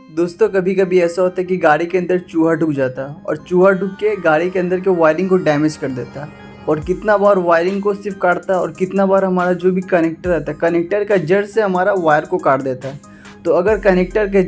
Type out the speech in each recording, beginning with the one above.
दोस्तों कभी कभी ऐसा होता है कि गाड़ी के अंदर चूहा ढुक जाता है और चूहा ढुक के गाड़ी के अंदर के वायरिंग को डैमेज कर देता है। और कितना बार वायरिंग को सिर्फ काटता है और कितना बार हमारा जो भी कनेक्टर रहता है कनेक्टर का जड़ से हमारा वायर को काट देता है। तो अगर कनेक्टर के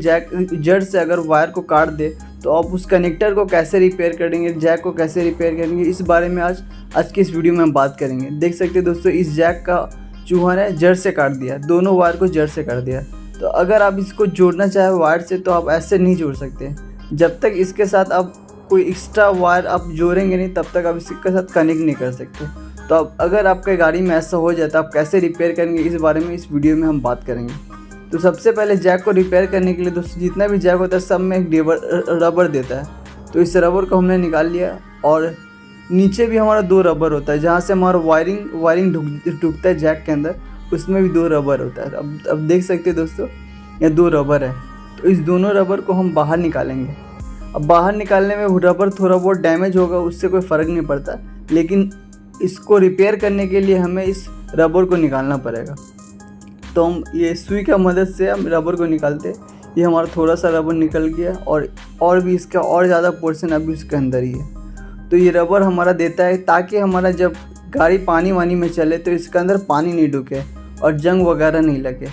जड़ से अगर वायर को काट दे तो आप उस कनेक्टर को कैसे रिपेयर करेंगे, जैक को कैसे रिपेयर करेंगे, इस बारे में आज की इस वीडियो में हम बात करेंगे। देख सकते हैं दोस्तों, इस जैक का चूहा ने जड़ से काट दिया, दोनों वायर को जड़ से काट दिया। तो अगर आप इसको जोड़ना चाहें वायर से तो आप ऐसे नहीं जोड़ सकते। जब तक इसके साथ आप कोई एक्स्ट्रा वायर आप जोड़ेंगे नहीं तब तक आप इसके साथ कनेक्ट नहीं कर सकते। तो अब अगर आपके गाड़ी में ऐसा हो जाता है आप कैसे रिपेयर करेंगे, इस बारे में इस वीडियो में हम बात करेंगे। तो सबसे पहले जैक को रिपेयर करने के लिए दोस्तों जितना भी जैक होता है सब में एक रबर देता है। तो इस रबर को हमने निकाल लिया और नीचे भी हमारा 2 रबर होता है जहाँ से हमारा वायरिंग ढुकता है जैक के अंदर, उसमें भी 2 रबर होता है। अब देख सकते हैं दोस्तों, ये 2 रबर है। तो इस दोनों रबर को हम बाहर निकालेंगे। अब बाहर निकालने में रबर थोड़ा बहुत डैमेज होगा, उससे कोई फ़र्क नहीं पड़ता, लेकिन इसको रिपेयर करने के लिए हमें इस रबर को निकालना पड़ेगा। तो हम ये सुई का मदद से हम रबर को निकालते। ये हमारा थोड़ा सा रबर निकल गया और भी इसका और ज़्यादा पोर्शन अभी उसके अंदर ही है। तो ये रबर हमारा देता है ताकि हमारा जब गाड़ी पानी वानी में चले तो इसके अंदर पानी नहीं ढुके और जंग वगैरह नहीं लगे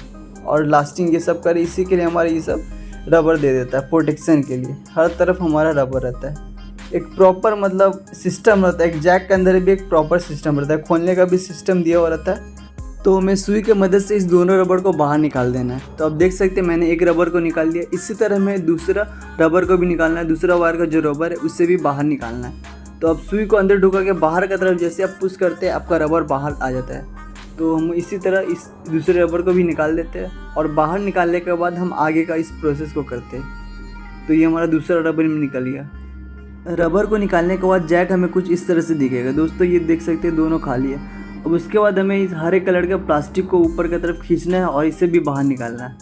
और लास्टिंग ये सब करे। इसी के लिए हमारे ये सब रबर दे देता है, प्रोटेक्शन के लिए हर तरफ हमारा रबर रहता है। एक प्रॉपर मतलब सिस्टम रहता है, एक जैक के अंदर भी एक प्रॉपर सिस्टम रहता है, खोलने का भी सिस्टम दिया हुआ रहता है। तो हमें सुई की मदद से इस दोनों रबर को बाहर निकाल देना है। तो अब देख सकते हैं मैंने एक रबर को निकाल दिया। इसी तरह हमें दूसरा रबर को भी निकालना है, दूसरा वायर का जो रबर है उससे भी बाहर निकालना है। तो अब सुई को अंदर ढुका के बाहर की तरफ जैसे आप पुश करते हैं आपका रबर बाहर आ जाता है। तो हम इसी तरह इस दूसरे रबर को भी निकाल देते हैं और बाहर निकालने के बाद हम आगे का इस प्रोसेस को करते हैं। तो ये हमारा दूसरा रबर में निकल गया। रबर को निकालने के बाद जैक हमें कुछ इस तरह से दिखेगा। दोस्तों ये देख सकते हैं दोनों खाली है। अब उसके बाद हमें इस हरे कलर के प्लास्टिक को ऊपर की तरफ खींचना है और इसे भी बाहर निकालना है।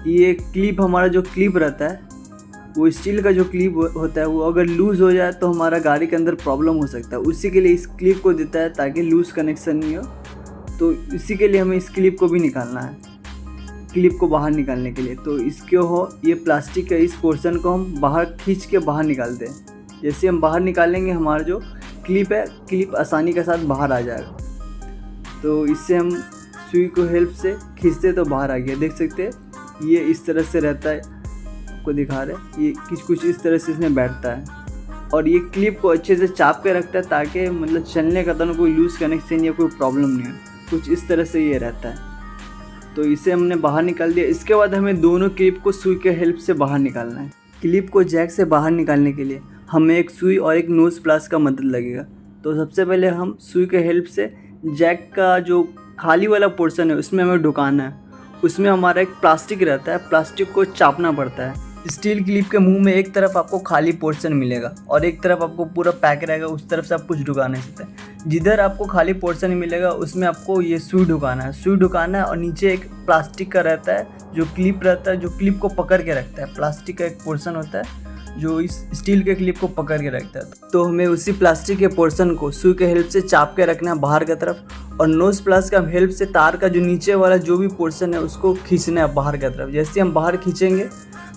ये क्लिप हमारा जो क्लिप रहता है वो स्टील का जो क्लिप होता है वो अगर लूज़ हो जाए तो हमारा गाड़ी के अंदर प्रॉब्लम हो सकता है। उसी के लिए इस क्लिप को देता है ताकि लूज़ कनेक्शन नहीं हो। तो इसी के लिए हमें इस क्लिप को भी निकालना है, क्लिप को बाहर निकालने के लिए। तो इसके ये प्लास्टिक के इस पोर्शन को हम बाहर खींच के बाहर निकालते हैं। जैसे हम बाहर निकालेंगे हमारा जो क्लिप है, क्लिप आसानी के साथ बाहर आ जाएगा। तो इससे हम सुई को हेल्प से खींचते तो बाहर आ गया। देख सकते हैं ये इस तरह से रहता है, आपको दिखा रहे हैं। ये कुछ इस तरह से इसमें बैठता है और ये क्लिप को अच्छे से चाप के रखता है ताकि मतलब चलने का तो कोई लूज़ कनेक्शन या कोई प्रॉब्लम नहीं हो। कुछ इस तरह से ये रहता है। तो इसे हमने बाहर निकाल दिया। इसके बाद हमें दोनों क्लिप को सुई के हेल्प से बाहर निकालना है। क्लिप को जैक से बाहर निकालने के लिए हमें एक सुई और एक नोज़ प्लस का मदद लगेगा। तो सबसे पहले हम सुई के हेल्प से जैक का जो खाली वाला पोर्शन है उसमें हमें ढुकाना है। उसमें हमारा एक प्लास्टिक रहता है, प्लास्टिक को चापना पड़ता है। स्टील क्लिप के मुंह में एक तरफ आपको खाली पोर्शन मिलेगा और एक तरफ आपको पूरा पैक रहेगा, उस तरफ से आप कुछ ढुका नहीं सकते। जिधर आपको खाली पोर्शन मिलेगा उसमें आपको ये सुई ढुकाना है, सुई ढुकाना है। और नीचे एक प्लास्टिक का रहता है जो क्लिप रहता है, जो क्लिप को पकड़ के रखता है। प्लास्टिक का एक पोर्शन होता है जो इस स्टील के क्लिप को पकड़ के रखता है। तो हमें उसी प्लास्टिक के पोर्शन को सुई के हेल्प से चाप के रखना है बाहर की तरफ और नोज प्लस का हेल्प से तार का जो नीचे वाला जो भी पोर्शन है उसको खींचना है बाहर की तरफ। जैसे हम बाहर खींचेंगे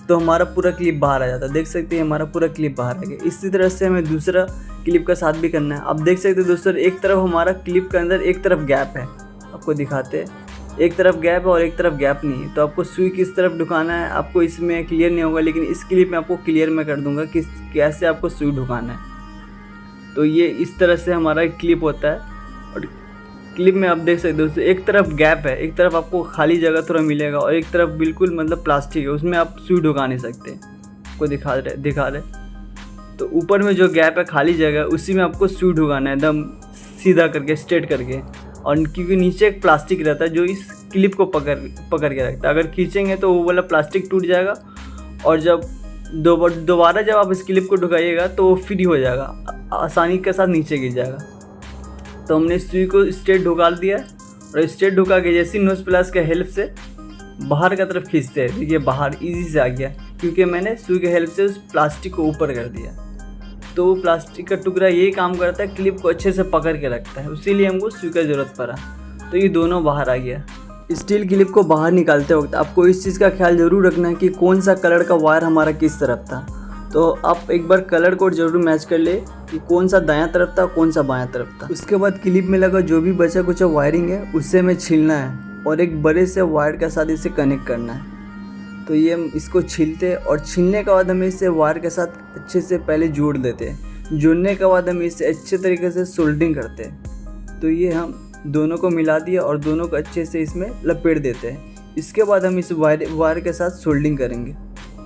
तो हमारा पूरा क्लिप बाहर आ जाता है। देख सकते हैं हमारा पूरा क्लिप बाहर आ गया। इसी तरह से हमें दूसरा क्लिप का साथ भी करना है। अब देख सकते हैं दोस्तों, एक तरफ हमारा क्लिप के अंदर एक तरफ गैप है, आपको दिखाते हैं। एक तरफ गैप है और एक तरफ गैप नहीं है। तो आपको सुई किस तरफ ढुकाना है आपको इसमें क्लियर नहीं होगा, लेकिन इस क्लिप में आपको क्लियर मैं कर दूंगा कि कैसे आपको सुई ढुकाना है। तो ये इस तरह से हमारा एक क्लिप होता है और क्लिप में आप देख सकते हो दोस्तों, एक तरफ गैप है, एक तरफ आपको खाली जगह थोड़ा मिलेगा और एक तरफ बिल्कुल मतलब प्लास्टिक है, उसमें आप सुई ढुका नहीं सकते। आपको दिखा रहे। तो ऊपर में जो गैप है खाली जगह उसी में आपको सुई ढुकाना है एकदम सीधा करके, स्ट्रेट करके। और क्योंकि नीचे एक प्लास्टिक रहता है जो इस क्लिप को पकड़ के रखता है। अगर खींचेंगे तो वो वाला प्लास्टिक टूट जाएगा और जब दोबारा जब आप इस क्लिप को ढुकाइएगा तो वो फ्री हो जाएगा, आसानी के साथ नीचे गिर जाएगा। तो हमने सुई को स्ट्रेट ढुका दिया और स्ट्रेट ढुका के जैसे नोज प्लस के हेल्प से बाहर की तरफ खींचते हैं। देखिए बाहर इजी से आ गया क्योंकि मैंने सुई के हेल्प से उस प्लास्टिक को ऊपर कर दिया। तो वो प्लास्टिक का टुकड़ा यही काम करता है, क्लिप को अच्छे से पकड़ के रखता है, इसीलिए हमको सुई का ज़रूरत पड़ा। तो ये दोनों बाहर आ गया। स्टील क्लिप को बाहर निकालते वक्त आपको इस चीज़ का ख्याल ज़रूर रखना है कि कौन सा कलर का वायर हमारा किस तरफ था। तो आप एक बार कलर कोड जरूर मैच कर ले कि कौन सा दायां तरफ था कौन सा बायां तरफ था। उसके बाद क्लिप में लगा जो भी बचा कुछ वायरिंग है उससे हमें छीलना है और एक बड़े से वायर के साथ इसे कनेक्ट करना है। तो ये हम इसको छीलते और छीलने के बाद हमें इसे वायर के साथ अच्छे से पहले जोड़ देते हैं। जोड़ने के बाद हम इसे अच्छे तरीके से सोल्डरिंग करते हैं। तो ये हम दोनों को मिला दिया और दोनों को अच्छे से इसमें लपेट देते हैं। इसके बाद हम इस वायर के साथ सोल्डरिंग करेंगे।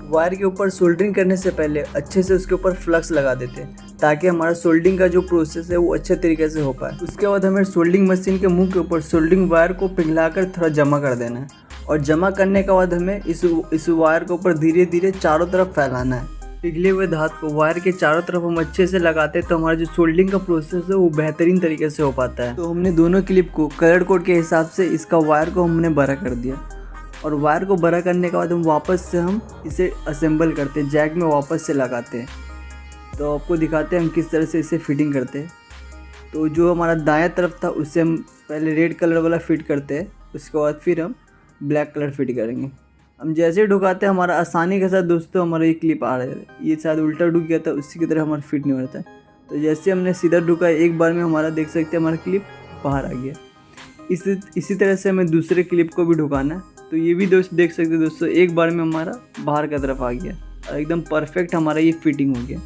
वायर के ऊपर सोल्डरिंग करने से पहले अच्छे से उसके ऊपर फ्लक्स लगा देते हैं ताकि हमारा सोल्डरिंग का जो प्रोसेस है वो अच्छे तरीके से हो पाए। उसके बाद हमें सोल्डरिंग मशीन के मुंह के ऊपर सोल्डरिंग वायर को पिघलाकर थोड़ा जमा कर देना है और जमा करने के बाद हमें इस वायर के ऊपर धीरे धीरे चारों तरफ फैलाना है। पिघले हुए धातु को वायर के चारों तरफ हम अच्छे से लगाते हैं तो हमारा जो सोल्डरिंग का प्रोसेस है वो बेहतरीन तरीके से हो पाता है। तो हमने दोनों क्लिप को कलर कोड के हिसाब से इसका वायर को हमने बड़ा कर दिया और वायर को बड़ा करने के बाद हम वापस से हम इसे असेंबल करते हैं, जैक में वापस से लगाते हैं। तो आपको दिखाते हैं हम किस तरह से इसे फिटिंग करते हैं। तो जो हमारा दायां तरफ था उससे हम पहले रेड कलर वाला फिट करते हैं, उसके बाद फिर हम ब्लैक कलर फिट करेंगे। हम जैसे ही ढुकाते हैं हमारा आसानी के साथ दोस्तों हमारा ये क्लिप आ रहा है। ये शायद उल्टा ढुक गया था, उसी की तरह हमारा फिट नहीं हो रहा था। तो जैसे हमने सीधा ढुका एक बार में हमारा देख सकते हैं हमारा क्लिप बाहर आ गया। इसी तरह से हमें दूसरे क्लिप को भी ढुकाना है। तो ये भी दोस्त देख सकते हैं दोस्तों एक बार में हमारा बाहर की तरफ आ गया और एकदम परफेक्ट हमारा ये फिटिंग हो गया।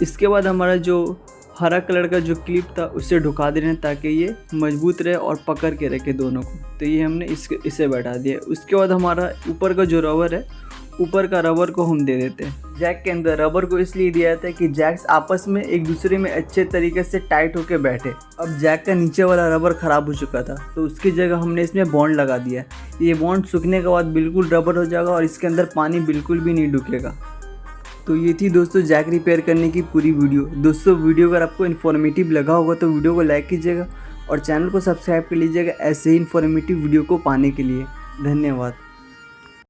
इसके बाद हमारा जो हरा कलर का जो क्लिप था उसे ढुका दे रहे हैं ताकि ये मजबूत रहे और पकड़ के रखे दोनों को। तो ये हमने इसे बैठा दिया। उसके बाद हमारा ऊपर का जो रबर है ऊपर का रबर को हम दे देते हैं। जैक के अंदर रबर को इसलिए दिया जाता है कि जैक्स आपस में एक दूसरे में अच्छे तरीके से टाइट होकर बैठे। अब जैक का नीचे वाला रबर ख़राब हो चुका था तो उसकी जगह हमने इसमें बॉन्ड लगा दिया। ये बॉन्ड सूखने के बाद बिल्कुल रबर हो जाएगा और इसके अंदर पानी बिल्कुल भी नहीं ढुकेगा। तो ये थी दोस्तों जैक रिपेयर करने की पूरी वीडियो। दोस्तों वीडियो अगर आपको इन्फॉर्मेटिव लगा होगा तो वीडियो को लाइक कीजिएगा और चैनल को सब्सक्राइब कर लीजिएगा ऐसे ही इन्फॉर्मेटिव वीडियो को पाने के लिए। धन्यवाद।